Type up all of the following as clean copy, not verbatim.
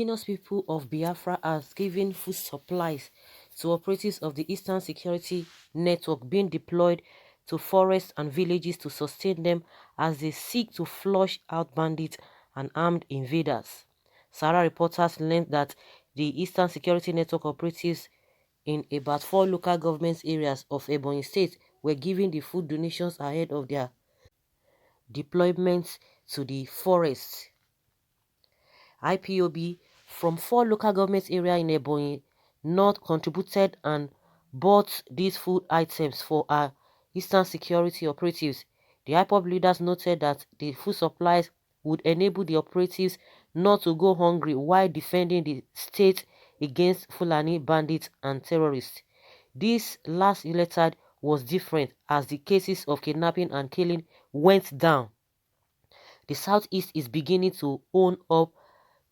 indigenous people of Biafra are giving food supplies to operatives of the Eastern Security Network being deployed to forests and villages to sustain them as they seek to flush out bandits and armed invaders. Sahara reporters learned that the Eastern Security Network operatives in about 4 local government areas of Ebonyi State were giving the food donations ahead of their deployment to the forests. Ipob from 4 local government areas in Ebonyi North contributed and bought these food items for our Eastern Security operatives. The Ipob leaders noted that the food supplies would enable the operatives not to go hungry while defending the state against Fulani bandits and terrorists. This last letter was different as the cases of kidnapping and killing went down. The Southeast is beginning to own up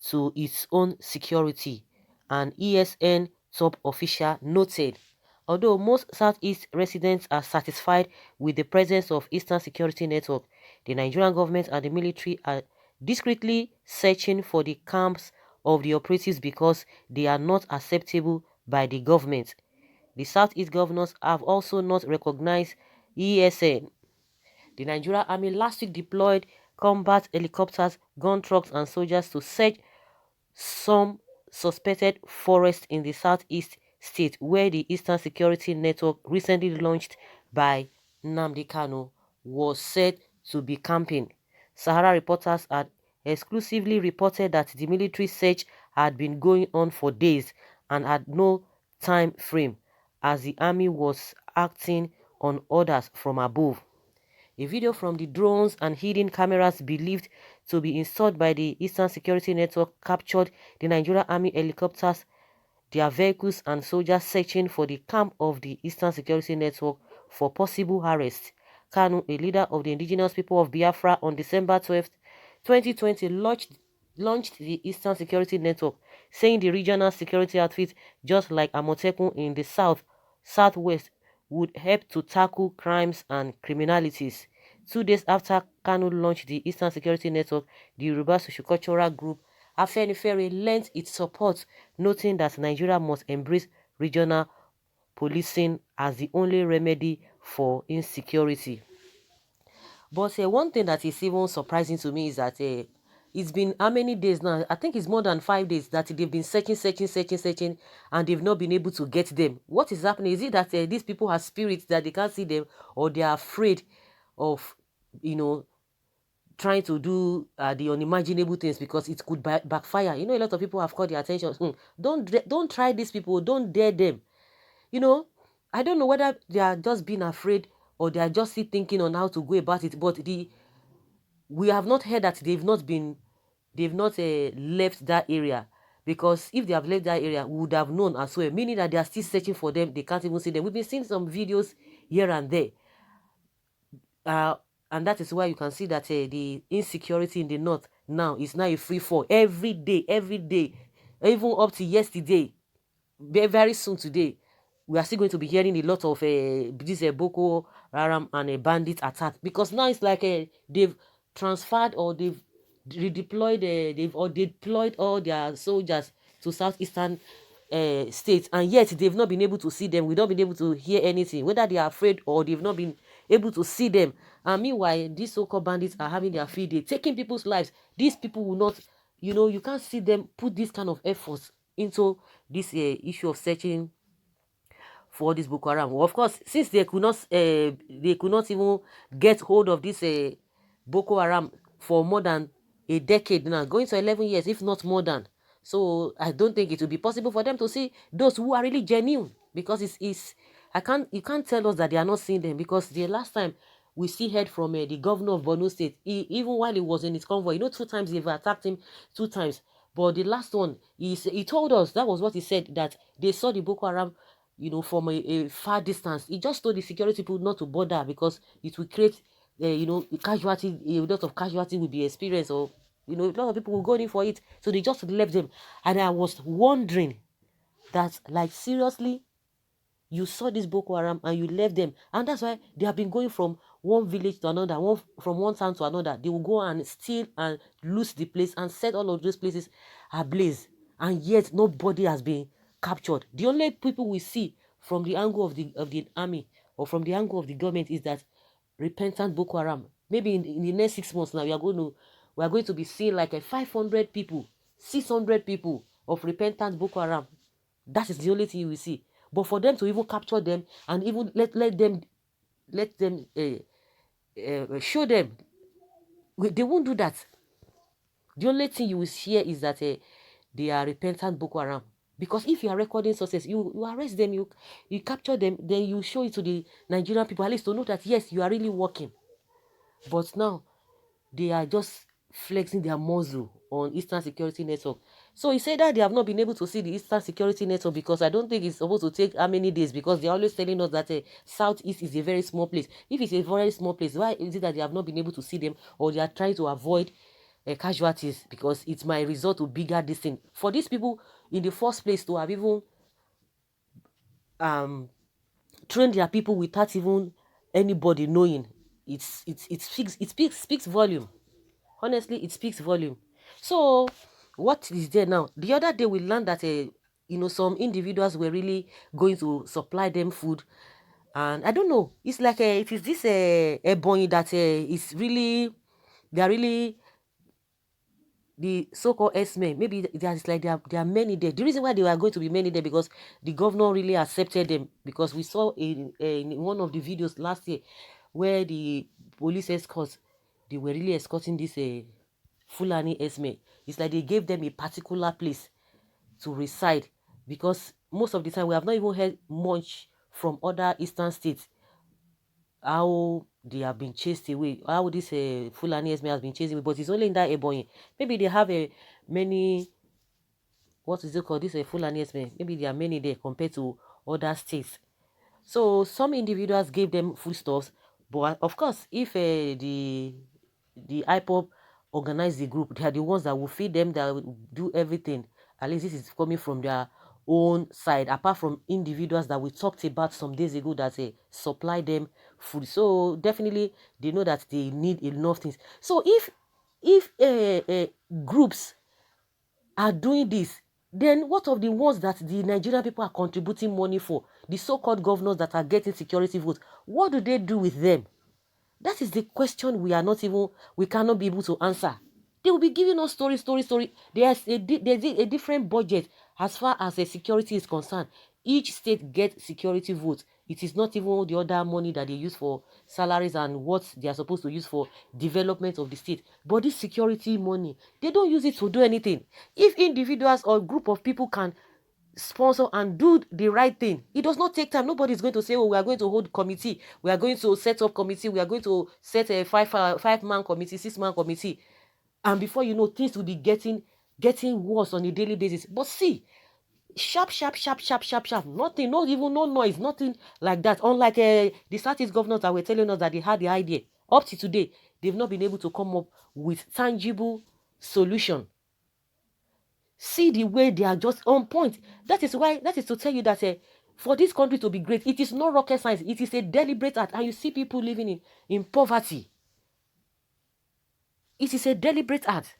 to its own security, an ESN top official noted. Although most Southeast residents are satisfied with the presence of Eastern Security Network, the Nigerian government and the military are discreetly searching for the camps of the operatives because they are not acceptable by the government. The Southeast governors have also not recognized ESN. The Nigerian Army last week deployed combat helicopters, gun trucks, and soldiers to search some suspected forests in the southeast state where the Eastern Security Network recently launched by Nnamdi Kanu was said to be camping. Sahara reporters had exclusively reported that the military search had been going on for days and had no time frame as the army was acting on orders from above. A video from the drones and hidden cameras believed to be installed by the Eastern Security Network captured the Nigerian Army helicopters, their vehicles and soldiers searching for the camp of the Eastern Security Network for possible arrest. Kanu, a leader of the indigenous people of Biafra, on December 12, 2020, launched the Eastern Security Network, saying the regional security outfit, just like Amotekun in the southwest, would help to tackle crimes and criminalities. 2 days after Kanu launched the Eastern Security Network, the Yoruba sociocultural group Afenifere lent its support, noting that Nigeria must embrace regional policing as the only remedy for insecurity. But one thing that is even surprising to me is that it's been how many days now? I think it's more than 5 days that they've been searching, and they've not been able to get them. What is happening? Is it that these people have spirits that they can't see them, or they are afraid of, trying to do the unimaginable things because it could backfire? A lot of people have caught their attention. Don't try these people. Don't dare them. I don't know whether they are just being afraid or they are just still thinking on how to go about it. But we have not heard that they've not left that area, because if they have left that area, we would have known as well. Meaning that they are still searching for them. They can't even see them. We've been seeing some videos here and there, and that is why you can see that the insecurity in the north now is now a free fall every day, even up to yesterday. Very soon today, we are still going to be hearing a lot of this Boko Haram and a bandit attack, because now it's like they've transferred or they've redeployed, they've deployed all their soldiers to southeastern states, and yet they've not been able to see them. We've not been able to hear anything, whether they are afraid or they've not been able to see them. And meanwhile, these so-called bandits are having their free day, taking people's lives. These people will not, you can't see them put this kind of efforts into this issue of searching for this Boko Haram. Well, of course, since they could not even get hold of this Boko Haram for more than a decade now, going to 11 years, if not more than. So I don't think it will be possible for them to see those who are really genuine, because you can't tell us that they are not seeing them, because the last time we see heard from the governor of Borno State, even while he was in his convoy, 2 times they've attacked him, 2 times. But the last one, he told us, that was what he said, that they saw the Boko Haram, from a far distance. He just told the security people not to bother because it will create, casualty. A lot of casualty will be experienced, or a lot of people will go in for it. So they just left them, and I was wondering that, like, seriously, you saw this Boko Haram and you left them, and that's why they have been going from one village to another, from one town to another. They will go and steal and loot the place and set all of those places ablaze. and yet nobody has been captured. The only people we see from the angle of the army or from the angle of the government is that repentant Boko Haram. Maybe in the next 6 months now, we are going to be seeing like a 500 people, 600 people of repentant Boko Haram. That is the only thing you will see. But for them to even capture them and even let them show them, they won't do that. The only thing you will hear is that they are repentant Boko Haram. Because if you are recording success, you arrest them, you capture them, then you show it to the Nigerian people, at least to know that yes, you are really working. But now they are just flexing their muzzle on Eastern Security Network. So he said that they have not been able to see the Eastern Security Network because I don't think it's supposed to take how many days, because they're always telling us that Southeast is a very small place. If it's a very small place, why is it that they have not been able to see them, or they are trying to avoid casualties because it might result to bigger distance? For these people in the first place to have even trained their people without even anybody knowing, it speaks volume. Honestly, it speaks volume. So what is there now? The other day we learned that some individuals were really going to supply them food, and I don't know, it's like it is this a boy that is really, they are really the so-called S-men. Maybe there's like there are many there. The reason why they were going to be many there because the governor really accepted them, because we saw in one of the videos last year where the police escorts, they were really escorting this Fulani S-men. It's like they gave them a particular place to reside, because most of the time we have not even heard much from other eastern states how they have been chased away, how this Fulani Esme has been chased away, but it's only in that Ebonyi. Maybe they have a many, what is it called, this Fulani Esme, maybe there are many there compared to other states. So some individuals gave them foodstuffs, but of course, if the Ipob organize the group, they are the ones that will feed them, that will do everything. At least this is coming from their own side, apart from individuals that we talked about some days ago that supply them food. So definitely they know that they need enough things. So if groups are doing this, then what of the ones that the Nigerian people are contributing money for, the so-called governors that are getting security votes? What do they do with them? That is the question we cannot be able to answer. They will be giving us story. There's a different budget as far as the security is concerned. Each state gets security votes. It is not even the other money that they use for salaries and what they are supposed to use for development of the state. But this security money, they don't use it to do anything. If individuals or group of people can sponsor and do the right thing, it does not take time. Nobody is going to say, oh, we are going to hold committee, we are going to set up committee, we are going to set a five-man committee, 6-man committee, and before you know, things will be getting worse on a daily basis. But see, sharp, nothing, not even no noise, nothing like that. Unlike the Southeast governors that were telling us that they had the idea, up to today they've not been able to come up with tangible solution. See the way they are just on point. That is to tell you that for this country to be great, it is not rocket science. It is a deliberate act. And you see people living in poverty. It is a deliberate act.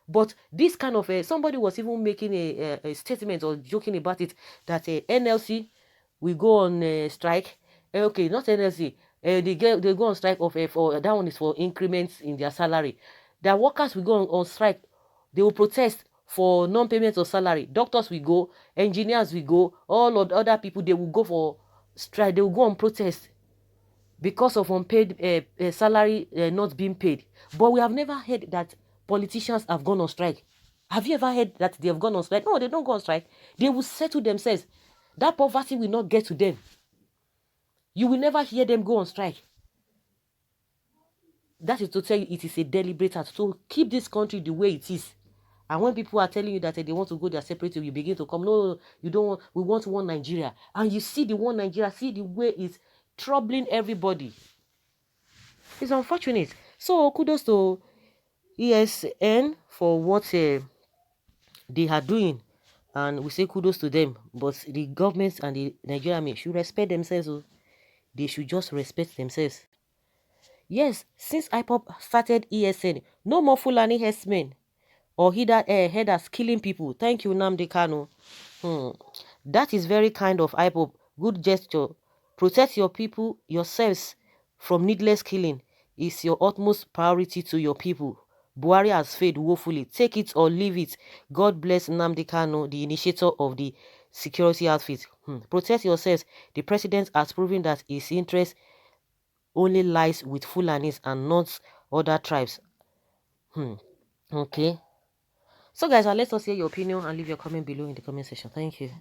But this kind of somebody was even making a statement or joking about it that NLC will go on strike. Okay, not NLC. They go on strike for that one is for increments in their salary. Their workers will go on strike. They will protest for non-payment of salary. Doctors will go, engineers will go, all of the other people, they will go for strike. They will go on protest because of unpaid salary not being paid. But we have never heard that politicians have gone on strike. Have you ever heard that they have gone on strike? No, they don't go on strike. They will settle themselves. That poverty will not get to them. You will never hear them go on strike. That is to tell you it is a deliberate act. So keep this country the way it is. And when people are telling you that they want to go their separate way, you begin to come. No, you don't want. We want one Nigeria. And you see the one Nigeria. See the way it's troubling everybody. It's unfortunate. So kudos to ESN for what they are doing, and we say kudos to them. But the governments and the Nigerian men should respect themselves. They should just respect themselves. Yes, since Ipob started ESN, no more Fulani herdsmen. or headers killing people. Thank you, Nnamdi Kanu. That is very kind of Ipob. Good gesture. Protect your people, yourselves from needless killing is your utmost priority to your people. Buhari has failed woefully. Take it or leave it. God bless Nnamdi Kanu, the initiator of the security outfit. Protect yourselves. The president has proven that his interest only lies with Fulanis and not other tribes. Okay. So guys, let us hear your opinion and leave your comment below in the comment section. Thank you.